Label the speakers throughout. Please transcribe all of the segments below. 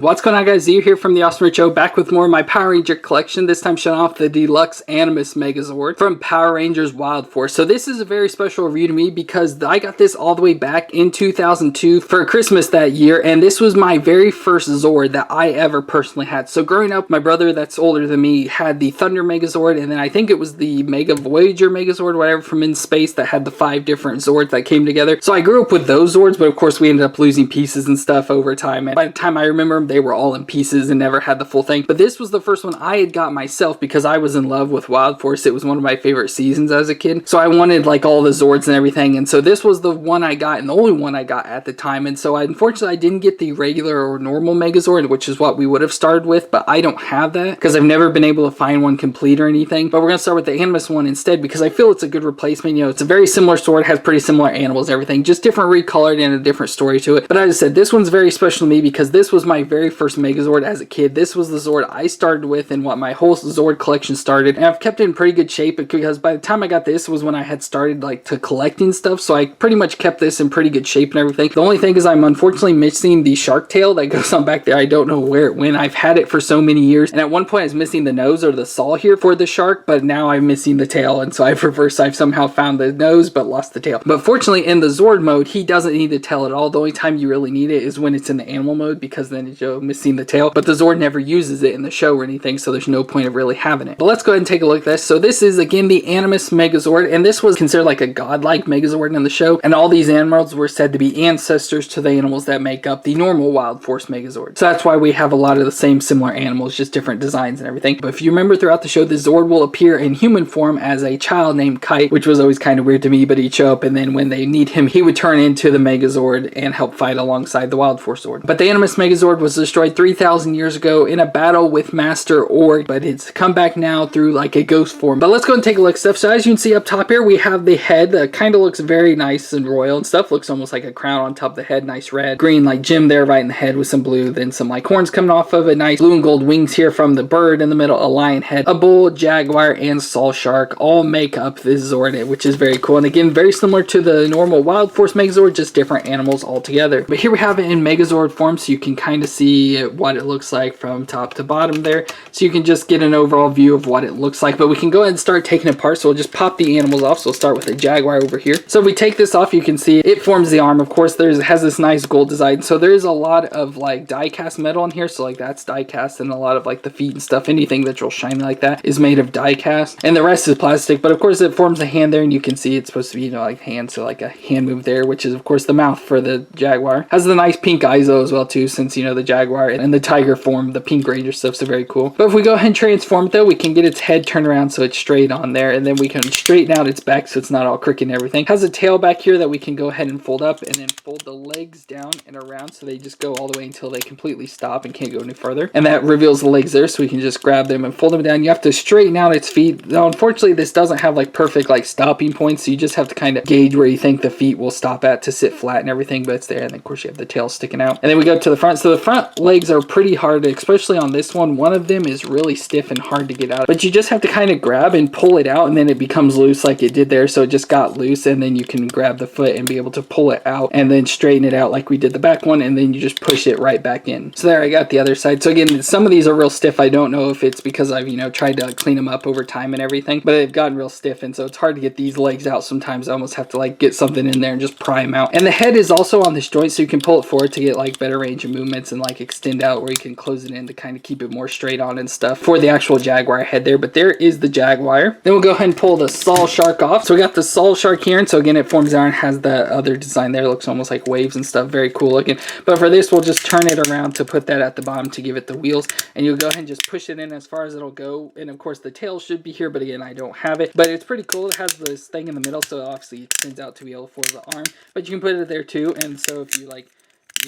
Speaker 1: What's going on, guys? Zeo here from the FallenRedZeo, back with more of my Power Ranger collection, this time showing off the Deluxe Animus Megazord from Power Rangers Wild Force. So this is a very special review to me because I got this all the way back in 2002 for Christmas that year, and this was my very first Zord that I ever personally had. So growing up, my brother that's older than me had the Thunder Megazord, and then I think it was the Mega Voyager Megazord, whatever, from in space, that had the 5 different Zords that came together. So I grew up with those Zords, but of course we ended up losing pieces and stuff over time, and by the time I remember them, they were all in pieces and never had the full thing. But this was the first one I had got myself because I was in love with Wild Force. It was one of my favorite seasons as a kid, so I wanted like all the Zords and everything, and so this was the one I got, and the only one I got at the time. And so unfortunately I didn't get the regular or normal Megazord, which is what we would have started with, but I don't have that because I've never been able to find one complete or anything. But we're gonna start with the Animus one instead because I feel it's a good replacement. You know, it's a very similar sword, has pretty similar animals, everything, just different recolored and a different story to it. But as I said, this one's very special to me because this was my very first Megazord as a kid. This was the Zord I started with and what my whole Zord collection started, and I've kept it in pretty good shape because by the time I got this was when I had started like to collecting stuff, so I pretty much kept this in pretty good shape and everything. The only thing is I'm unfortunately missing the shark tail that goes on back there. I don't know where it went. I've had it for so many years, and at one point I was missing the nose or the saw here for the shark, but now I'm missing the tail, and so I've somehow found the nose but lost the tail. But fortunately in the Zord mode he doesn't need the tail at all. The only time you really need it is when it's in the animal mode, because then you're missing the tail, but the Zord never uses it in the show or anything, so there's no point of really having it. But let's go ahead and take a look at this. So this is again the Animus Megazord, and this was considered like a godlike Megazord in the show, and all these animals were said to be ancestors to the animals that make up the normal Wild Force Megazord. So that's why we have a lot of the same similar animals, just different designs and everything. But if you remember throughout the show, the Zord will appear in human form as a child named Kite, which was always kind of weird to me, but he'd show up, and then when they need him, he would turn into the Megazord and help fight alongside the Wild Force Zord. But the Animus Megazord was destroyed 3,000 years ago in a battle with Master Org, but it's come back now through like a ghost form. But let's go and take a look at stuff. So as you can see up top here, we have the head that kind of looks very nice and royal and stuff. Looks almost like a crown on top of the head, nice red, green like gem there right in the head with some blue, then some like horns coming off of it, nice blue and gold wings here from the bird in the middle, a lion head, a bull, jaguar, and saw shark all make up this Zord, which is very cool. And again, very similar to the normal Wild Force Megazord, just different animals altogether. But here we have it in Megazord form, so you can kind of see what it looks like from top to bottom there, so you can just get an overall view of what it looks like. But we can go ahead and start taking it apart, so we'll just pop the animals off. So we'll start with the jaguar over here. So if we take this off, you can see it forms the arm. Of course it has this nice gold design, so there is a lot of like die cast metal in here, so like that's die cast, and a lot of like the feet and stuff, anything that's real shiny like that is made of die cast, and the rest is plastic. But of course it forms a hand there, and you can see it's supposed to be, you know, like hand, so like a hand move there, which is of course the mouth for the jaguar. Has the nice pink eyes though as well too, since you know the jaguar and the tiger form the pink ranger stuff, so very cool. But if we go ahead and transform it though, we can get its head turned around so it's straight on there, and then we can straighten out its back so it's not all crooked and everything. Has a tail back here that we can go ahead and fold up, and then fold the legs down and around so they just go all the way until they completely stop and can't go any further, and that reveals the legs there, so we can just grab them and fold them down. You have to straighten out its feet. Now unfortunately this doesn't have like perfect like stopping points, so you just have to kind of gauge where you think the feet will stop at to sit flat and everything, but it's there. And then of course you have the tail sticking out, and then we go to the front. So the front legs are pretty hard, especially on this one. One of them is really stiff and hard to get out, but you just have to kind of grab and pull it out, and then it becomes loose like it did there. So it just got loose, and then you can grab the foot and be able to pull it out and then straighten it out like we did the back one, and then you just push it right back in. So there, I got the other side. So again, some of these are real stiff. I don't know if it's because I've, you know, tried to clean them up over time and everything, but they've gotten real stiff, and so it's hard to get these legs out. Sometimes I almost have to like get something in there and just pry them out. And the head is also on this joint, so you can pull it forward to get like better range of movements and like extend out, where you can close it in to kind of keep it more straight on and stuff for the actual jaguar head there. But there is the jaguar. Then we'll go ahead and pull the saw shark off. So we got the saw shark here, and so again it forms there and has that other design there. It looks almost like waves and stuff, very cool looking. But for this we'll just turn it around to put that at the bottom to give it the wheels, and you'll go ahead and just push it in as far as it'll go. And of course the tail should be here, but again I don't have it. But it's pretty cool. It has this thing in the middle, so obviously it extends out to be able for the arm, but you can put it there too. And so if you like,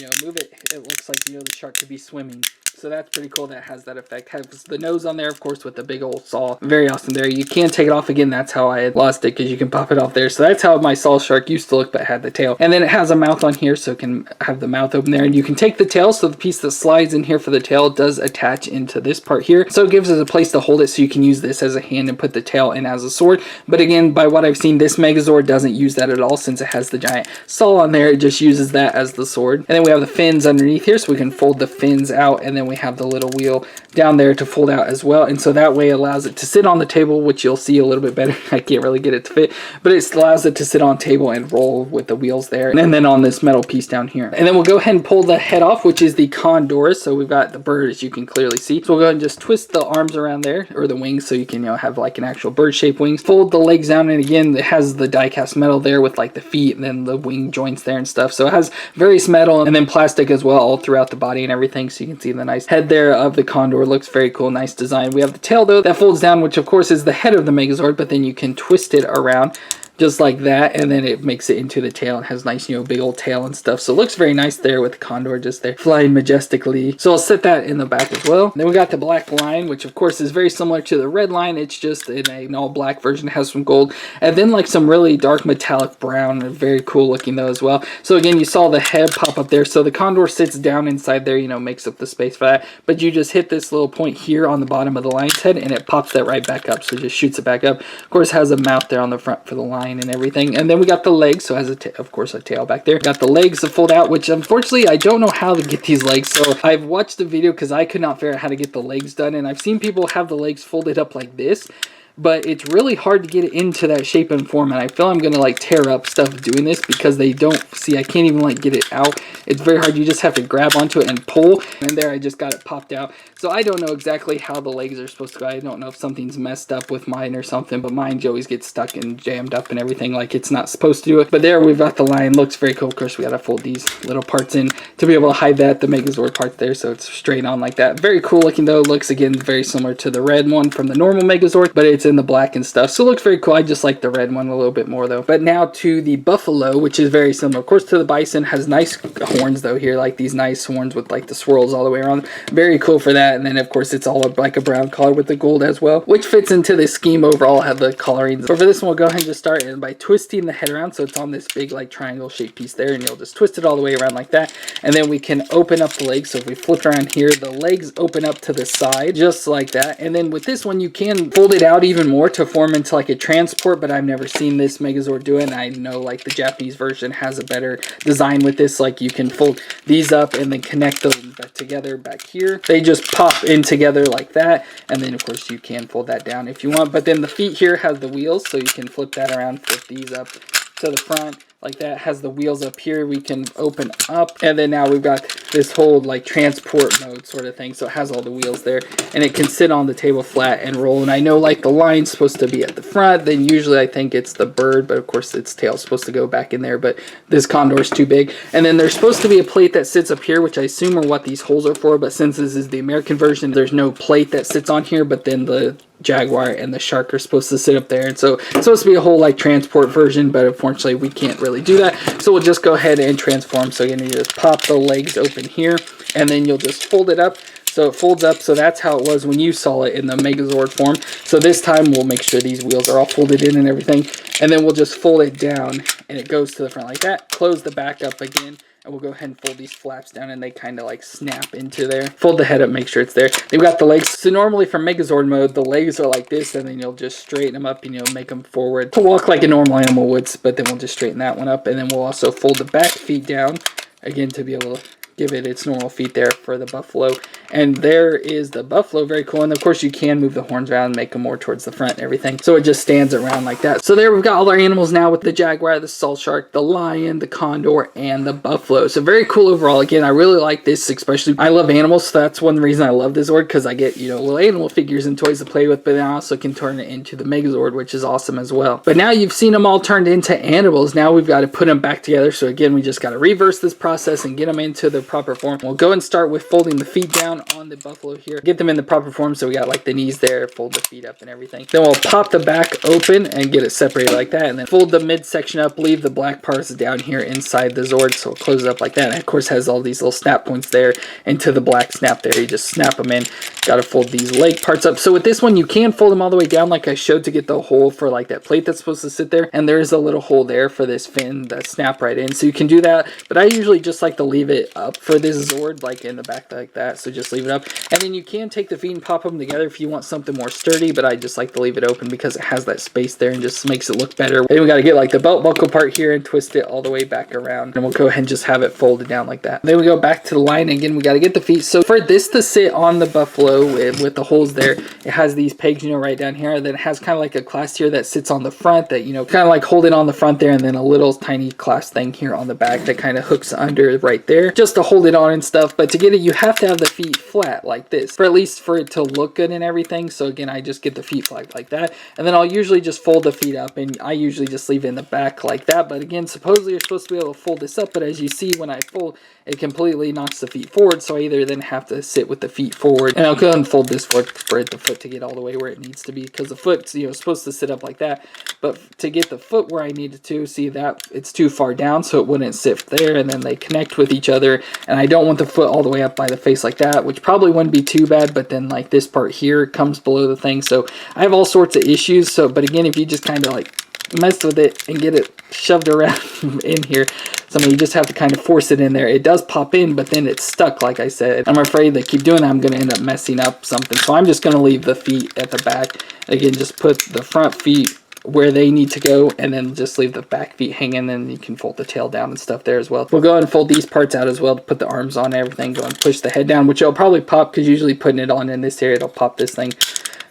Speaker 1: you know, move it, it looks like, you know, the shark could be swimming. So that's pretty cool. That has that effect. Has the nose on there, of course, with the big old saw. Very awesome there. You can take it off again. That's how I had lost it, because you can pop it off there. So that's how my saw shark used to look, but had the tail. And then it has a mouth on here, so it can have the mouth open there. And you can take the tail, so the piece that slides in here for the tail does attach into this part here. So it gives us a place to hold it, so you can use this as a hand and put the tail in as a sword. But again, by what I've seen, this Megazord doesn't use that at all, since it has the giant saw on there. It just uses that as the sword. And then we have the fins underneath here, so we can fold the fins out, and then we have the little wheel down there to fold out as well. And so that way allows it to sit on the table, which you'll see a little bit better. I can't really get it to fit, but it allows it to sit on table and roll with the wheels there, and then on this metal piece down here. And then we'll go ahead and pull the head off, which is the Condor. So we've got the bird, as you can clearly see. So we'll go ahead and just twist the arms around there, or the wings, so you can, have like an actual bird shaped wings. Fold the legs down, and again, it has the die cast metal there with like the feet and then the wing joints there and stuff. So it has various metal and then plastic as well all throughout the body and everything. So you can see the nice head there of the Condor. Looks very cool, nice design. We have the tail though that folds down, which of course is the head of the Megazord, but then you can twist it around just like that, and then it makes it into the tail and has nice, big old tail and stuff. So it looks very nice there with the Condor just there flying majestically. So I'll set that in the back as well. And then we got the black line, which of course is very similar to the red line. It's just in an all black version. It has some gold and then like some really dark metallic brown. Very cool looking though as well. So again, you saw the head pop up there. So the Condor sits down inside there, makes up the space for that. But you just hit this little point here on the bottom of the lion's head, and it pops that right back up. So it just shoots it back up. Of course, it has a mouth there on the front for the lion and everything. And then we got the legs, so it has of course a tail back there. Got the legs to fold out, which unfortunately I don't know how to get these legs. So I've watched the video because I could not figure out how to get the legs done, and I've seen people have the legs folded up like this, but it's really hard to get it into that shape and form, and I feel I'm gonna like tear up stuff doing this because they don't see. I can't even like get it out. It's very hard. You just have to grab onto it and pull, and there I just got it popped out. So I don't know exactly how the legs are supposed to go. I don't know if something's messed up with mine or something, but mine always gets stuck and jammed up and everything like it's not supposed to do it. But there we've got the lion. Looks very cool. Of course, we gotta fold these little parts in to be able to hide that, the Megazord part there, so it's straight on like that. Very cool looking though. Looks again very similar to the red one from the normal Megazord, but it's in the black and stuff. So it looks very cool. I just like the red one a little bit more though. But now to the buffalo, which is very similar, of course, to the bison. Has nice horns though here, like these nice horns with like the swirls all the way around. Very cool for that. And then of course it's all like a brown color with the gold as well, which fits into the scheme overall. Have the colorings. So for this one, we'll go ahead and just start in by twisting the head around, so it's on this big like triangle shaped piece there, and you'll just twist it all the way around like that. And then we can open up the legs. So if we flip around here, the legs open up to the side just like that. And then with this one, you can fold it out even more to form into like a transport, but I've never seen this Megazord do it. And I know like the Japanese version has a better design with this. Like you can fold these up and then connect them back together back here. They just pop in together like that, and then of course you can fold that down if you want. But then the feet here have the wheels, so you can flip that around, flip these up to the front like that. Has the wheels up here we can open up, and then now we've got this whole like transport mode sort of thing. So it has all the wheels there, and it can sit on the table flat and roll. And I know like the line's supposed to be at the front, then usually I think it's the bird, but of course its tail's supposed to go back in there, but this Condor's too big. And then there's supposed to be a plate that sits up here, which I assume are what these holes are for, but since this is the American version, there's no plate that sits on here, but then the Jaguar and the shark are supposed to sit up there, and so it's supposed to be a whole like transport version, but unfortunately we can't really do that. So we'll just go ahead and transform. So again, you just pop the legs open here, and then you'll just fold it up. So it folds up. So that's how it was when you saw it in the Megazord form. So this time we'll make sure these wheels are all folded in and everything, and then we'll just fold it down, and it goes to the front like that. Close the back up again, and we'll go ahead and fold these flaps down, and they kind of like snap into there. Fold the head up, make sure it's there. They've got the legs. So normally for Megazord mode, the legs are like this, and then you'll just straighten them up and you'll make them forward to walk like a normal animal would, but then we'll just straighten that one up, and then we'll also fold the back feet down again to be able to give it its normal feet there for the buffalo. And there is the buffalo. Very cool. And of course you can move the horns around and make them more towards the front and everything, so it just stands around like that. So there we've got all our animals now, with the Jaguar, the salt shark, the lion, the Condor, and the buffalo. So very cool overall. Again, I really like this, especially I love animals, so that's one reason I love this Zord, because I get little animal figures and toys to play with, but then I also can turn it into the Megazord, which is awesome as well. But now you've seen them all turned into animals. Now we've got to put them back together. So again, we just got to reverse this process and get them into the proper form. We'll go and start with folding the feet down down on the Buffalo here, get them in the proper form. So we got like the knees there, fold the feet up and everything. Then we'll pop the back open and get it separated like that, and then fold the midsection up, leave the black parts down here inside the Zord, so it closes up like that. And of course has all these little snap points there into the black snap there. You just snap them in. Got to fold these leg parts up. So with this one, you can fold them all the way down like I showed to get the hole for like that plate that's supposed to sit there, and there is a little hole there for this fin that snap right in, so you can do that. But I usually just like to leave it up for this Zord, like in the back like that, so just leave it up. And then you can take the feet and pop them together if you want something more sturdy, but I just like to leave it open because it has that space there and just makes it look better. And then we got to get like the belt buckle part here and twist it all the way back around, and we'll go ahead and just have it folded down like that. Then we go back to the line again. We got to get the feet. So for this to sit on the Buffalo with the holes there, it has these pegs, you know, right down here. Then it has kind of like a clasp here that sits on the front that, you know, kind of like hold it on the front there, and then a little tiny clasp thing here on the back that kind of hooks under right there just to hold it on and stuff. But to get it, you have to have the feet flat like this, for at least for it to look good and everything. So again, I just get the feet flat like that, and then I'll usually just fold the feet up, and I usually just leave it in the back like that. But again, supposedly you're supposed to be able to fold this up, but as you see when I fold, it completely knocks the feet forward, so I either then have to sit with the feet forward, and I'll go ahead and fold this foot for the foot to get all the way where it needs to be, because the foot's, you know, supposed to sit up like that, but to get the foot where I need it to, see that it's too far down, so it wouldn't sit there, and then they connect with each other, and I don't want the foot all the way up by the face like that, which probably wouldn't be too bad, but then like this part here comes below the thing, so I have all sorts of issues. So but again, if you just kind of like mess with it and get it shoved around in here, so I mean, you just have to kind of force it in there. It does pop in, but then it's stuck, like I said. I'm afraid that keep doing that, I'm going to end up messing up something. So I'm just going to leave the feet at the back. Again, just put the front feet where they need to go, and then just leave the back feet hanging, and you can fold the tail down and stuff there as well. We'll go ahead and fold these parts out as well to put the arms on and everything. Go and push the head down, which it'll probably pop, because usually putting it on in this area, it'll pop this thing.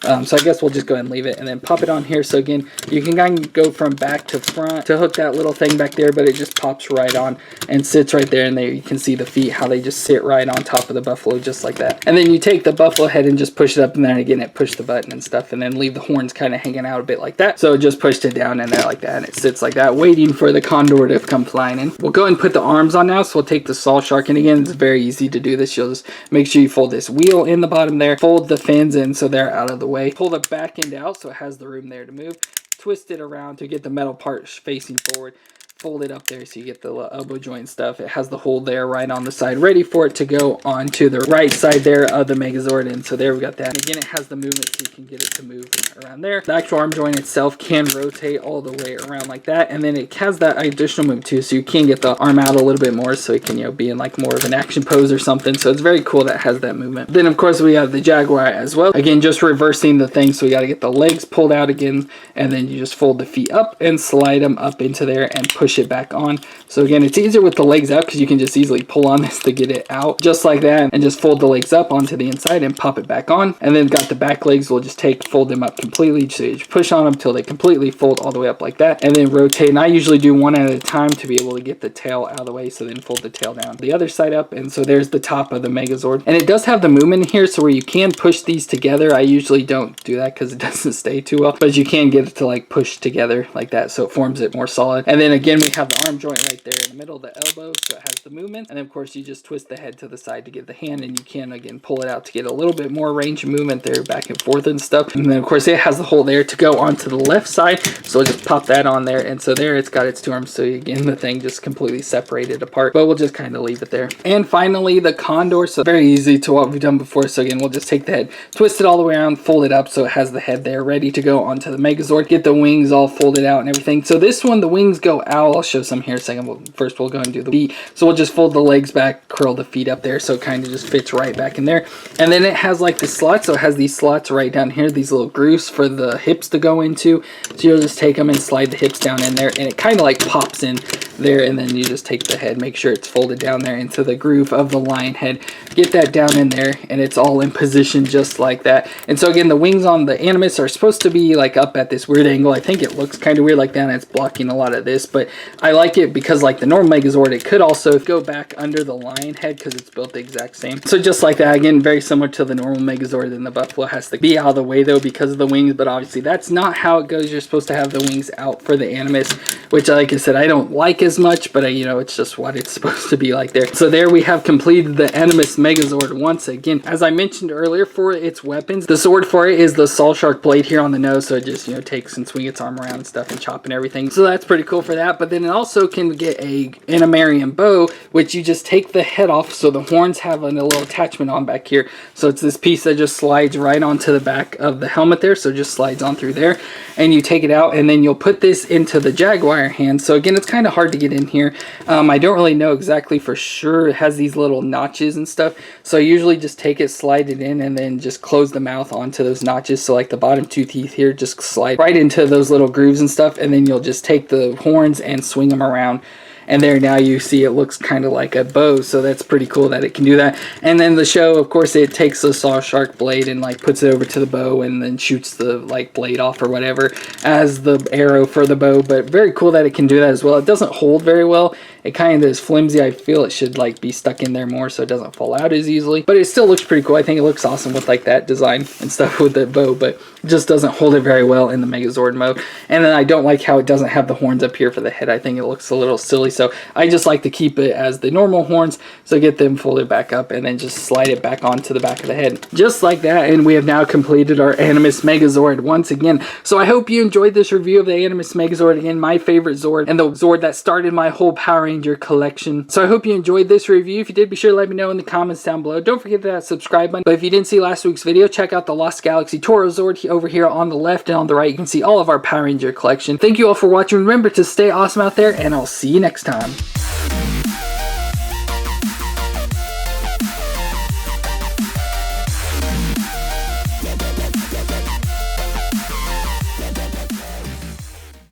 Speaker 1: So I guess we'll just go ahead and leave it and then pop it on here. So again, you can kind of go from back to front to hook that little thing back there, but it just pops right on and sits right there. And there you can see the feet, how they just sit right on top of the Buffalo just like that. And then you take the Buffalo head and just push it up, and then again it push the button and stuff, and then leave the horns kind of hanging out a bit like that. So just pushed it down in there like that, and it sits like that, waiting for the Condor to come flying in. We'll go ahead and put the arms on now. So we'll take the Saw Shark, and again, it's very easy to do this. You'll just make sure you fold this wheel in the bottom there, fold the fins in so they're out of the way, pull the back end out so it has the room there to move, twist it around to get the metal part facing forward, fold it up there so you get the elbow joint stuff. It has the hole there right on the side, ready for it to go onto the right side there of the Megazord. And so there we got that. And again, it has the movement so you can get it to move around there. The actual arm joint itself can rotate all the way around like that, and then it has that additional move too, so you can get the arm out a little bit more so it can, you know, be in like more of an action pose or something. So it's very cool that it has that movement. Then of course we have the Jaguar as well. Again, just reversing the thing, so we got to get the legs pulled out again, and then you just fold the feet up and slide them up into there and push it back on. So again, it's easier with the legs out because you can just easily pull on this to get it out just like that, and just fold the legs up onto the inside and pop it back on. And then got the back legs, we'll just fold them up completely, so you just push on them till they completely fold all the way up like that, and then rotate. And I usually do one at a time to be able to get the tail out of the way, so then fold the tail down the other side up. And so there's the top of the Megazord, and it does have the movement here, so where you can push these together. I usually don't do that because it doesn't stay too well, but you can get it to like push together like that, so it forms it more solid. And then again, we have the arm joint right there in the middle of the elbow, so it has the movement. And then of course you just twist the head to the side to get the hand, and you can again pull it out to get a little bit more range of movement there back and forth and stuff. And then of course it has the hole there to go onto the left side, so we'll just pop that on there. And so there it's got its two arms, so again the thing just completely separated apart, but we'll just kind of leave it there. And finally the Condor, so very easy to what we've done before. So again, we'll just take the head, twist it all the way around, fold it up so it has the head there ready to go onto the Megazord, get the wings all folded out and everything. So this one, the wings go out. I'll show some here in a second. First we'll go and do the feet. So we'll just fold the legs back, curl the feet up there so it kind of just fits right back in there. And then it has like the slots, so it has these slots right down here, these little grooves for the hips to go into. So you'll just take them and slide the hips down in there, and it kind of like pops in there. And then you just take the head, make sure it's folded down there into the groove of the lion head, get that down in there, and it's all in position just like that. And so again, the wings on the Animus are supposed to be like up at this weird angle. I think it looks kind of weird like that, and it's blocking a lot of this, but I like it because like the normal Megazord, it could also go back under the lion head because it's built the exact same. So just like that, again, very similar to the normal Megazord. Then the Buffalo has to be out of the way though because of the wings, but obviously that's not how it goes. You're supposed to have the wings out for the Animus, which, like I said, I don't like as much, but you know, it's just what it's supposed to be like there. So there we have completed the Animus Megazord once again. As I mentioned earlier, for its weapons, the sword for it is the Saw Shark blade here on the nose, so it just, you know, takes and swing its arm around and stuff and chop and everything. So that's pretty cool for that. But then it also can get a Animarium bow, which you just take the head off, so the horns have a little attachment on back here. So it's this piece that just slides right onto the back of the helmet there, so it just slides on through there, and you take it out, and then you'll put this into the Jaguar hand. So again, it's kind of hard to get in here. I don't really know exactly for sure. It has these little notches and stuff, so I usually just take it, slide it in, and then just close the mouth onto those notches. So like the bottom two teeth here just slide right into those little grooves and stuff, and then you'll just take the horns and swing them around. And there, now you see it looks kind of like a bow, so that's pretty cool that it can do that. And then the show, of course, it takes the Saw Shark blade and like puts it over to the bow and then shoots the like blade off or whatever as the arrow for the bow. But very cool that it can do that as well. It doesn't hold very well. It kind of is flimsy. I feel it should like be stuck in there more so it doesn't fall out as easily. But it still looks pretty cool. I think it looks awesome with like that design and stuff with the bow, but it just doesn't hold it very well in the Megazord mode. And then I don't like how it doesn't have the horns up here for the head. I think it looks a little silly. So I just like to keep it as the normal horns. So get them folded back up and then just slide it back onto the back of the head. Just like that. And we have now completed our Animus Megazord once again. So I hope you enjoyed this review of the Animus Megazord. Again, my favorite Zord and the Zord that started my whole Power Ranger collection. So I hope you enjoyed this review. If you did, be sure to let me know in the comments down below. Don't forget that subscribe button. But if you didn't see last week's video, check out the Lost Galaxy Toro Zord over here on the left, and on the right you can see all of our Power Ranger collection. Thank you all for watching. Remember to stay awesome out there, and I'll see you next time.